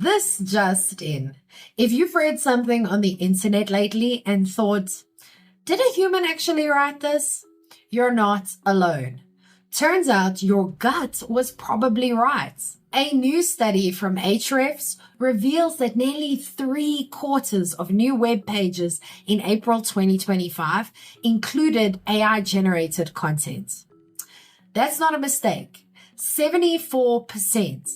This just in. If you've read something on the internet lately and thought, did a human actually write this? You're not alone. Turns out your gut was probably right. A new study from Ahrefs reveals that nearly 3/4 of new web pages in April 2025 included AI-generated content. That's not a mistake. 74%.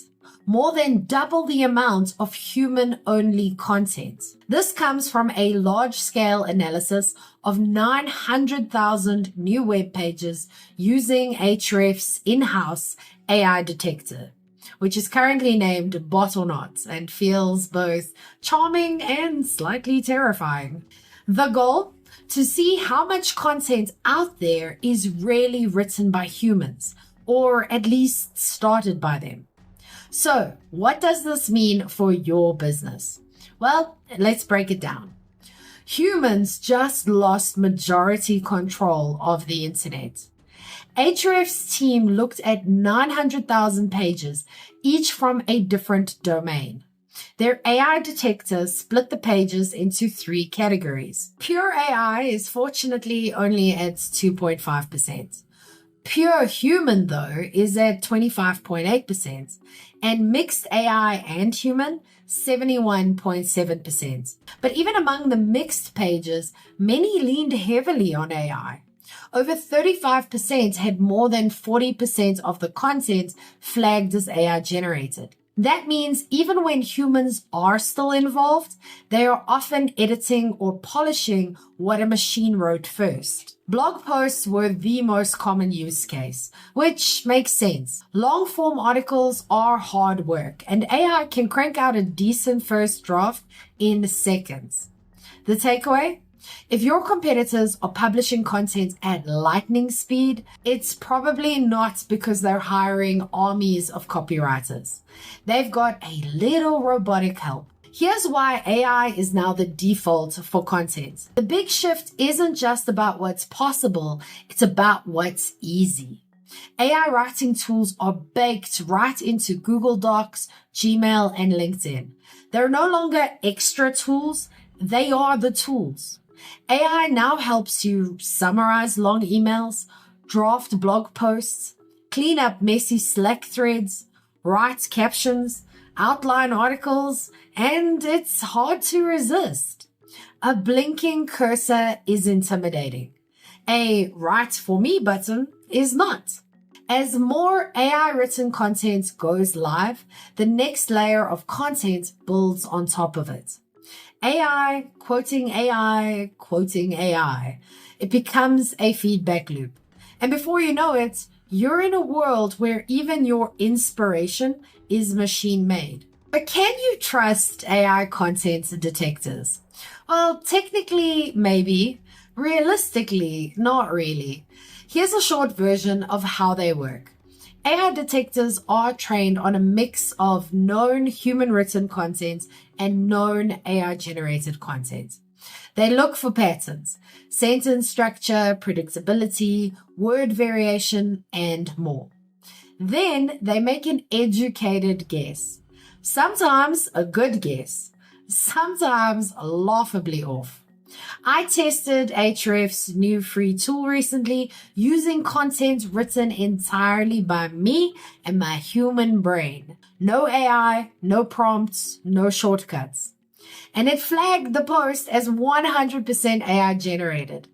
More than double the amount of human-only content. This comes from a large-scale analysis of 900,000 new web pages using Ahrefs' in-house AI detector, which is currently named Bot or Not and feels both charming and slightly terrifying. The goal? To see how much content out there is really written by humans, or at least started by them. So, what does this mean for your business? Well, let's break it down. Humans just lost majority control of the internet. Ahrefs' team looked at 900,000 pages, each from a different domain. Their AI detector split the pages into 3 categories. Pure AI is fortunately only at 2.5%. Pure human, though, is at 25.8%, and mixed AI and human, 71.7%. But even among the mixed pages, many leaned heavily on AI. Over 35% had more than 40% of the content flagged as AI generated. That means even when humans are still involved, they are often editing or polishing what a machine wrote first. Blog posts were the most common use case, which makes sense. Long-form articles are hard work, and AI can crank out a decent first draft in seconds. The takeaway? If your competitors are publishing content at lightning speed, it's probably not because they're hiring armies of copywriters. They've got a little robotic help. Here's why AI is now the default for content. The big shift isn't just about what's possible, it's about what's easy. AI writing tools are baked right into Google Docs, Gmail, and LinkedIn. They're no longer extra tools, they are the tools. AI now helps you summarize long emails, draft blog posts, clean up messy Slack threads, write captions, outline articles, and it's hard to resist. A blinking cursor is intimidating. A write for me button is not. As more AI-written content goes live, the next layer of content builds on top of it. AI, quoting AI, quoting AI. It becomes a feedback loop. And before you know it, you're in a world where even your inspiration is machine made. But can you trust AI content detectors? Well, technically, maybe. Realistically, not really. Here's a short version of how they work. AI detectors are trained on a mix of known human-written content and known AI-generated content. They look for patterns, sentence structure, predictability, word variation, and more. Then they make an educated guess. Sometimes a good guess, sometimes laughably off. I tested Ahrefs' new free tool recently using content written entirely by me and my human brain. No AI, no prompts, no shortcuts. And it flagged the post as 100% AI generated.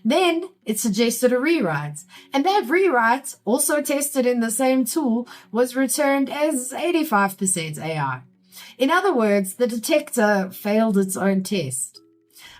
Then it suggested a rewrite, and that rewrite, also tested in the same tool, was returned as 85% AI. In other words, the detector failed its own test.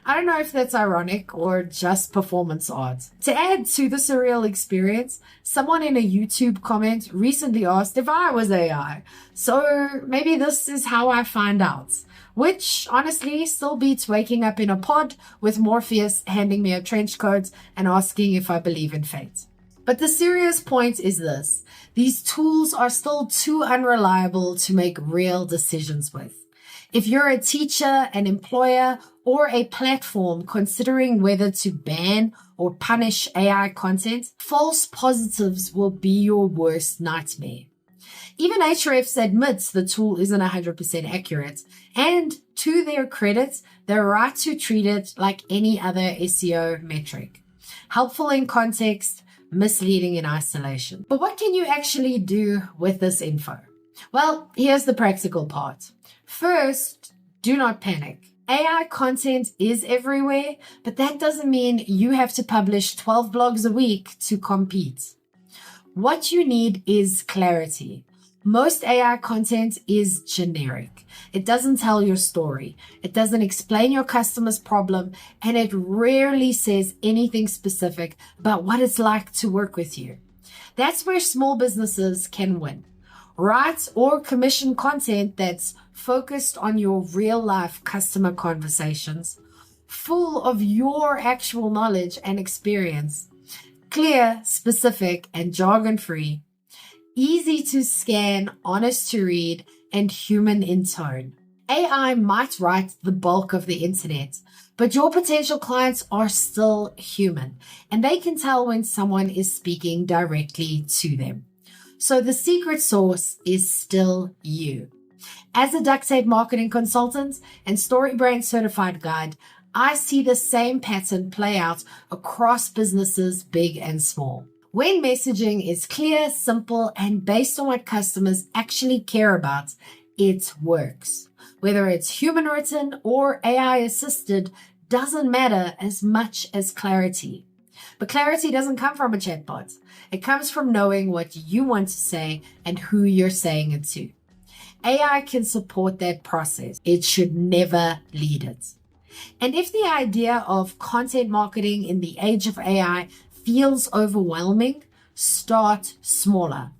I don't know if that's ironic or just performance art. To add to the surreal experience, someone in a YouTube comment recently asked if I was AI. So maybe this is how I find out. Which honestly still beats waking up in a pod with Morpheus handing me a trench coat and asking if I believe in fate. But the serious point is this. These tools are still too unreliable to make real decisions with. If you're a teacher, an employer, or a platform considering whether to ban or punish AI content, false positives will be your worst nightmare. Even Ahrefs admits the tool isn't 100% accurate, and to their credit, they're right to treat it like any other SEO metric. Helpful in context, misleading in isolation. But what can you actually do with this info? Well, here's the practical part. First, do not panic. AI content is everywhere, but that doesn't mean you have to publish 12 blogs a week to compete. What you need is clarity. Most AI content is generic. It doesn't tell your story. It doesn't explain your customer's problem, and it rarely says anything specific about what it's like to work with you. That's where small businesses can win. Write or commission content that's focused on your real life customer conversations, full of your actual knowledge and experience, clear, specific, and jargon-free, easy to scan, honest to read, and human in tone. AI might write the bulk of the internet, but your potential clients are still human, and they can tell when someone is speaking directly to them. So the secret sauce is still you. As a duct tape marketing consultant and StoryBrand certified guide, I see the same pattern play out across businesses big and small. When messaging is clear, simple, and based on what customers actually care about, it works. Whether it's human written or AI assisted doesn't matter as much as clarity. But clarity doesn't come from a chatbot. It comes from knowing what you want to say and who you're saying it to. AI can support that process. It should never lead it. And if the idea of content marketing in the age of AI feels overwhelming, start smaller.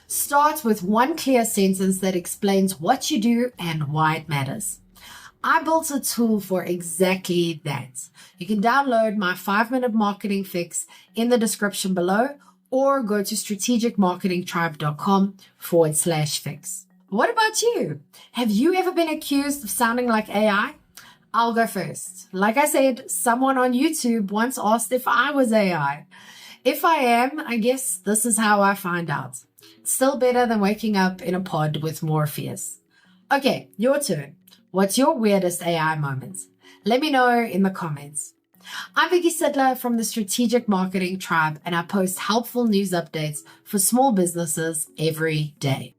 Start with one clear sentence that explains what you do and why it matters. I built a tool for exactly that. You can download my 5-minute marketing fix in the description below, or go to strategicmarketingtribe.com/fix. What about you? Have you ever been accused of sounding like AI? I'll go first. Like I said, someone on YouTube once asked if I was AI. If I am, I guess this is how I find out. Still better than waking up in a pod with Morpheus. Okay, your turn. What's your weirdest AI moment? Let me know in the comments. I'm Vicky Sidler from the Strategic Marketing Tribe, and I post helpful news updates for small businesses every day.